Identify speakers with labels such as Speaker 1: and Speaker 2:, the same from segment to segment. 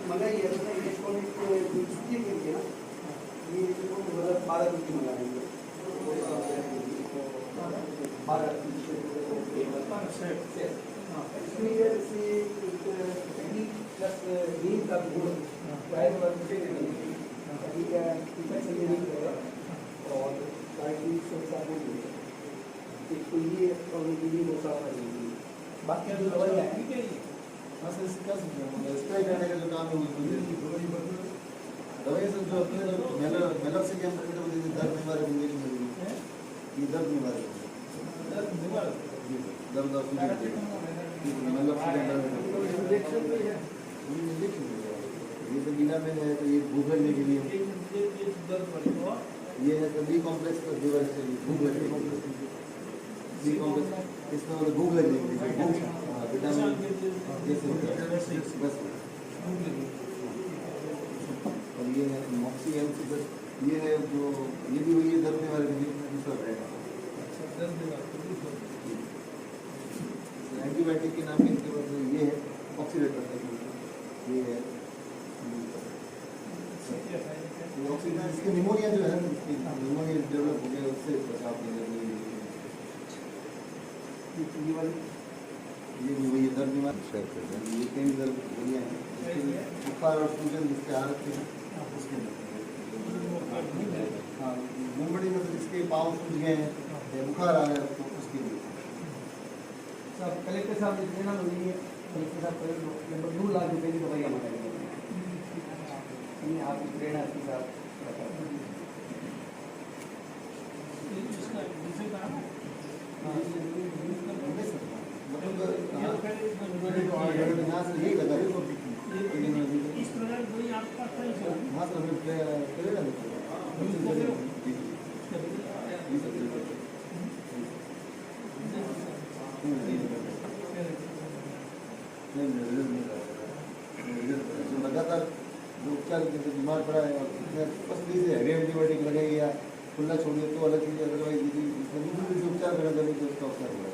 Speaker 1: मंगाई है ना इलेक्ट्रॉनिक छुट्टी के लिए ना ये मतलब 12 दिन की मंगा देंगे 12 इसमें ये टेक्निक प्लस नींद का गुण प्राइस वर्क से नहीं है इफेक्ट से नहीं है और साइकिल से साथ में एक तो ये और ये मुसाफिर नहीं बाकी जो दवाई है
Speaker 2: असल इसका स्प्रे करने का जो काम है वो दवाई से जो अपने मेलर से क्या अंदर में दर्द निवारक इंजेक्शन मिलेगी ये दर्द निवारक दर्द और मेलर से इंजेक्शन भी है ये तो बिना में है तो ये भूख लगने के लिए ये है तो बी कॉम्प्लेक्स का डिवाइस है भूख लगने के लिए बी कॉम्प्लेक्स इसमें मतलब भूख लगने के लिए विटामिन बस और ये है मॉक्सी ये है जो ये भी वही दर्द निवारक दूसरा रहेगा एंटीबायोटिक के नाम इनके बाद ये है ऑक्सीडेटर ये है ऑक्सीडेटर इसके निमोनिया जो है इसकी निमोनिया डेवलप हो गया उससे बचाव के लिए ये वाली ये भी वही दर्द निवारक ये कई दर्द बढ़िया है बुखार और सूजन जिसके आ रखे हैं उसके हाँ मुंबई मतलब इसके पाँव सूज गए हैं बुखार आ गया तो उसके लिए
Speaker 1: सब कलेक्टर साहब ने देना मिली है कलेक्टर साहब लगभग 2 लाख रुपए की दवाइयाँ मंगाई हैं आपकी प्रेरणा के साथ
Speaker 2: यहाँ से यही लगा इस प्रकार लगातार जो उपचार बीमार पड़ा है पसंदी से हैवी एंटीबायोटिक लगाई या खुला छोड़िए तो अलग चीज़ अदरवाइज यदि उपचार करना चाहिए तो उसका उपचार होगा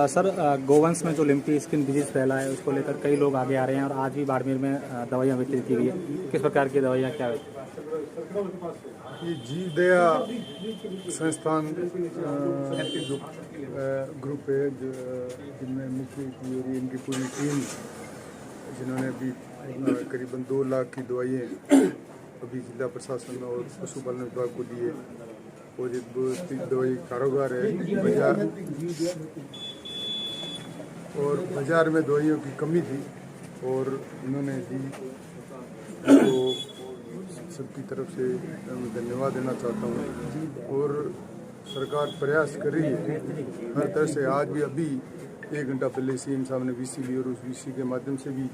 Speaker 3: सर गोवंश में जो लिम्फी स्किन डिजीज फैला है उसको लेकर कई लोग आगे आ रहे हैं और आज भी बाड़मेर में दवाइयाँ वितरित की गई है। किस प्रकार की दवाइयाँ क्या है?
Speaker 4: ये जीव दया संस्थान ग्रुप है जिनमें मुख्य इनकी पूरी टीम जिन्होंने अभी करीबन 2 लाख की दवाइयाँ अभी जिला प्रशासन और पशुपालन विभाग को दी है और ये दवाई कारोबार है बाजार में दवाइयों की कमी थी और इन्होंने दी तो सबकी तरफ से मैं धन्यवाद देना चाहता हूँ और सरकार प्रयास कर रही है हर तरह से। आज भी अभी 1 घंटा पहले सीएम साहब ने वीसी ली और उस वीसी के माध्यम से भी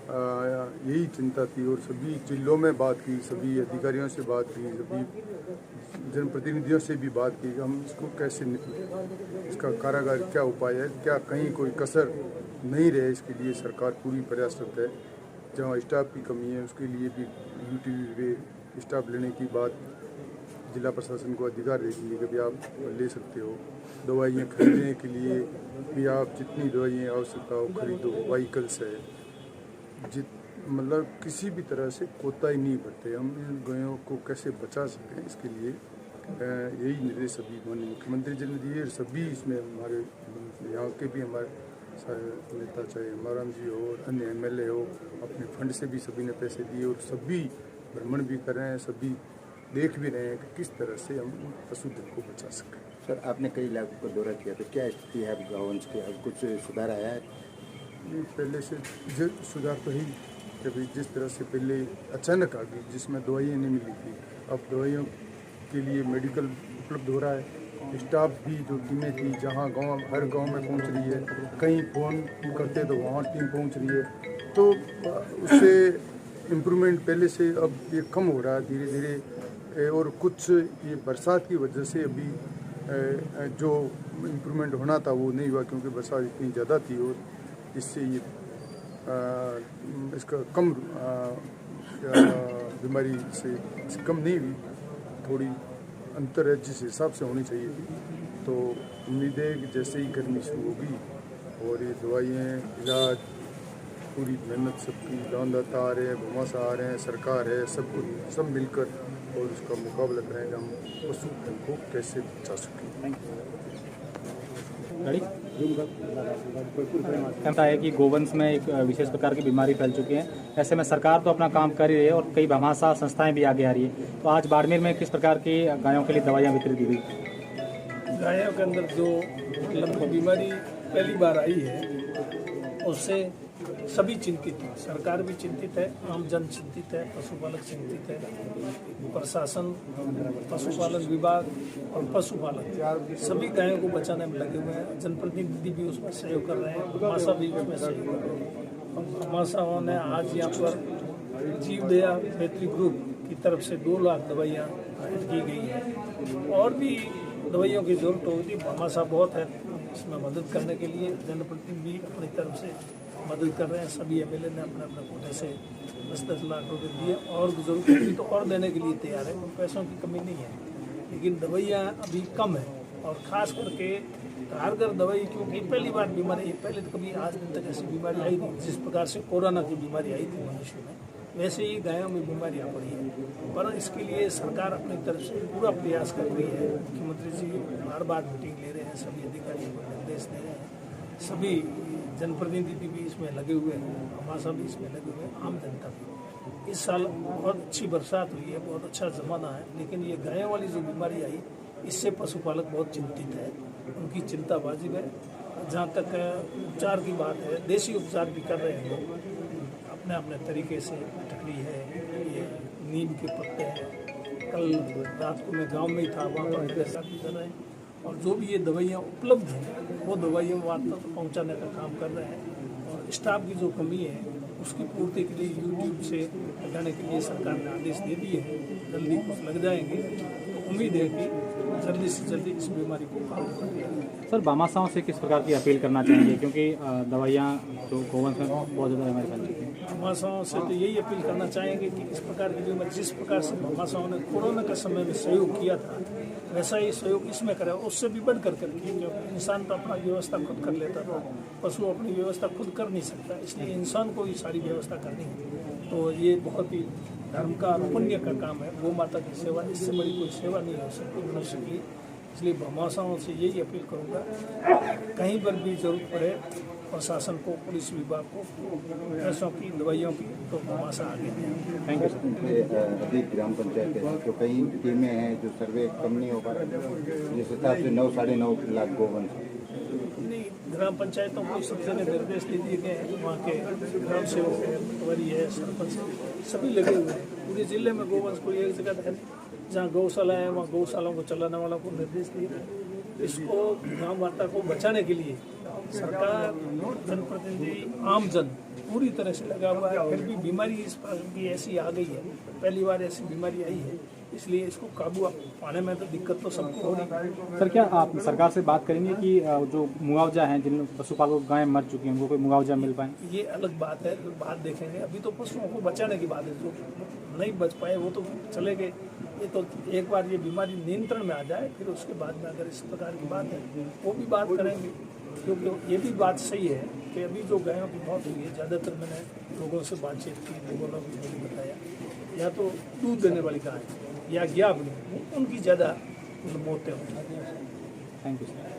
Speaker 4: यही चिंता थी और सभी जिलों में बात की, सभी अधिकारियों से बात की, सभी जनप्रतिनिधियों से भी बात की कि हम इसको कैसे निपटें, इसका कारागार क्या उपाय है, क्या कहीं कोई कसर नहीं रहे, इसके लिए सरकार पूरी प्रयासरत है। जहाँ स्टाफ की कमी है उसके लिए भी यूटी स्टाफ लेने की बात जिला प्रशासन को अधिकार दे दिए कि भी आप ले सकते हो। दवाइयाँ खरीदने के लिए भी आप जितनी दवाइयाँ आवश्यकता हो खरीदो, व्हीकल्स है, मतलब किसी भी तरह से कोताही नहीं बरते। हम इन गायों को कैसे बचा सकते हैं इसके लिए यही निर्देश सभी माननीय मुख्यमंत्री जी ने दिए। सभी इसमें हमारे यहाँ के भी हमारे सारे नेता, चाहे हमाराम जी हो और अन्य एमएलए हो, अपने फंड से भी सभी ने पैसे दिए और सभी भ्रमण भी कर रहे हैं, सभी देख भी रहे हैं कि किस तरह से हम पशुधन को बचा सकें।
Speaker 5: सर, आपने कई इलाकों का दौरा किया, तो क्या स्थिति है गौवंश की? अब कुछ सुधार आया है?
Speaker 4: पहले से सुधार तो ही कभी जिस तरह से पहले अचानक आ गई, जिसमें दवाइयाँ नहीं मिली थी, अब दवाइयों के लिए मेडिकल उपलब्ध हो रहा है। स्टाफ भी जो टीमें थी जहाँ गांव हर गांव में पहुंच रही है, कहीं फ़ोन करते तो वहाँ टीम पहुंच रही है, तो उससे इम्प्रूवमेंट पहले से अब ये कम हो रहा है धीरे धीरे। और कुछ ये बरसात की वजह से अभी जो इम्प्रूवमेंट होना था वो नहीं हुआ, क्योंकि बरसात इतनी ज़्यादा थी और इससे ये इसका कम बीमारी से कम नहीं हुई, थोड़ी अंतर है जिस हिसाब से होनी चाहिए थी। तो उम्मीद है कि जैसे ही गर्मी शुरू होगी और ये दवाइयाँ, इलाज, पूरी मेहनत सबकी, दानदाता आ रहे हैं, भमासा आ रहे हैं, सरकार है, सब कुछ सब मिलकर और उसका मुकाबला करेंगे हम पशुधन को कैसे बचा सकें।
Speaker 3: कहता है कि गोवंश में एक विशेष प्रकार की बीमारी फैल चुकी है। ऐसे में सरकार तो अपना काम कर ही रही है और कई भामाशाह संस्थाएं भी आगे आ रही है। तो आज बाड़मेर में किस प्रकार की गायों के लिए दवाइयाँ वितरित हुई?
Speaker 1: गायों के अंदर जो लंबी बीमारी पहली बार आई है उससे सभी चिंतित हैं, सरकार भी चिंतित है, आम जन चिंतित है, पशुपालक चिंतित है, प्रशासन, पशुपालन विभाग और पशुपालक सभी गायों को बचाने में लगे हुए हैं। जनप्रतिनिधि भी उसमें सहयोग कर रहे हैं, भामाशाह भी उसमें सहयोग कर रहे हैं। भामाशाहों ने आज यहाँ पर जीवदया मैत्री ग्रुप की तरफ से 2 लाख दवाइयाँ की गई हैं। और भी दवाइयों की जरूरत होगी, भामाशाह बहुत है इसमें मदद करने के लिए, जनप्रतिनिधि अपनी तरफ से मदद कर रहे हैं। सभी एमएलए ने अपने अपने कोटे से 10-10 लाख रुपए दिए और जरूरत होगी तो और देने के लिए तैयार है। तो पैसों की कमी नहीं है, लेकिन दवाइयाँ अभी कम है और ख़ास करके कारगर दवाई, क्योंकि पहली बार बीमारी, पहले तो कभी आज दिन तक ऐसी बीमारी आई नहीं। जिस प्रकार से कोरोना की बीमारी आई थी मनुष्य में, वैसे ही गायों में बीमारियाँ पड़ी हैं। पर इसके लिए सरकार अपनी तरफ से पूरा प्रयास कर रही है। मुख्यमंत्री जी बार बार मीटिंग ले रहे हैं, सभी अधिकारियों को निर्देश दे रहे हैं, सभी जनप्रतिनिधि भी इसमें लगे हुए हैं, भामाशाह भी इसमें लगे हुए हैं, आम जनता भी। इस साल बहुत अच्छी बरसात हुई है, बहुत अच्छा ज़माना है, लेकिन ये गायों वाली जो बीमारी आई इससे पशुपालक बहुत चिंतित है, उनकी चिंता वाजिब है। जहाँ तक उपचार की बात है, देसी उपचार भी कर रहे हैं लोग अपने अपने तरीके से। टकरी है, ये नीम के पत्ते हैं। कल रात को मैं गांव में ही था, वहाँ पर प्रयास भी कर रहे हैं और जो भी ये दवाइयाँ उपलब्ध हैं वो दवाइयों वहाँ तक पहुँचाने का काम कर रहे हैं। और स्टाफ की जो कमी है उसकी पूर्ति के लिए यूट्यूब से हटाने के लिए सरकार ने आदेश दे दिए हैं, जल्दी कुछ लग जाएंगे। तो उम्मीद है कि जल्दी से जल्दी इस बीमारी को काबू कर लिया जाए।
Speaker 3: सर, भामाशाहों से किस प्रकार की अपील करना चाहेंगे, क्योंकि दवाइयाँ जो गोवंश में बहुत ज़्यादा बीमारी फैल चुकी है?
Speaker 1: भामाशाहों से तो यही अपील करना चाहेंगे कि इस प्रकार की बीमारी, जिस प्रकार से भामाशाहों ने कोरोना के समय में सहयोग किया था, वैसा ही सहयोग इसमें करें, उससे भी बढ़ कर करके। क्योंकि इंसान तो अपना व्यवस्था खुद कर लेता था, पशु अपनी व्यवस्था खुद कर नहीं सकता, इसलिए इंसान को ही सारी व्यवस्था करनी है। तो ये बहुत ही धर्म का पुण्य का काम है, गौ माता की सेवा, इससे बड़ी कोई सेवा नहीं हो सकती मनुष्य की। इसलिए भामाशाहों से यही अपील करूँगा, कहीं पर भी जरूरत पड़े प्रशासन को, पुलिस विभाग को, पैसों की, दवाइयों की, तो भामाशाह आगे हैं।
Speaker 3: Thank you sir.
Speaker 5: अभी ग्राम पंचायत है तो कई टीमें हैं जो सर्वे कम नहीं हो पा रहा, जिस हिसाब से 9-9.5 लाख गोवंश
Speaker 1: नहीं, ग्राम पंचायतों को सबसे पहले निर्देश दे दिए गए हैं। वहाँ के ग्राम सेवक है, पटवारी है, सरपंच, सभी लगे हुए हैं। पूरे जिले में गोवंश कोई एक जगह है जहाँ गौशाला है, वहाँ गौशालाओं को चलाने वालों को निर्देश दिए गए। इसको गाँव माता को बचाने के लिए सरकार, जनप्रतिनिधि, आम जन पूरी तरह से लगा हुआ है। फिर भी बीमारी इस बार की ऐसी आ गई है, पहली बार ऐसी बीमारी आई है, इसलिए इसको काबू पाने में तो दिक्कत तो सबको हो रही है।
Speaker 3: सर क्या आप सरकार से बात करेंगे कि जो मुआवजा है, जिन पशुपालकों गायें मर चुकी हैं उनको कोई मुआवजा मिल पाए?
Speaker 1: ये अलग बात है, बात देखेंगे। अभी तो पशुओं को बचाने की बात है, जो नहीं बच पाए वो तो चले गए। ये तो एक बार ये बीमारी नियंत्रण में आ जाए, फिर उसके बाद में अगर इस प्रकार की बात है वो भी बात करेंगे। क्योंकि ये भी बात सही है कि अभी जो गायों की मौत हुई है, ज़्यादातर मैंने लोगों से बातचीत की, लोगों ने भी मुझे बताया या तो दूध देने वाली गाय या ज्ञापनी, उनकी ज़्यादा मौतें होती हैं।
Speaker 3: Thank you sir.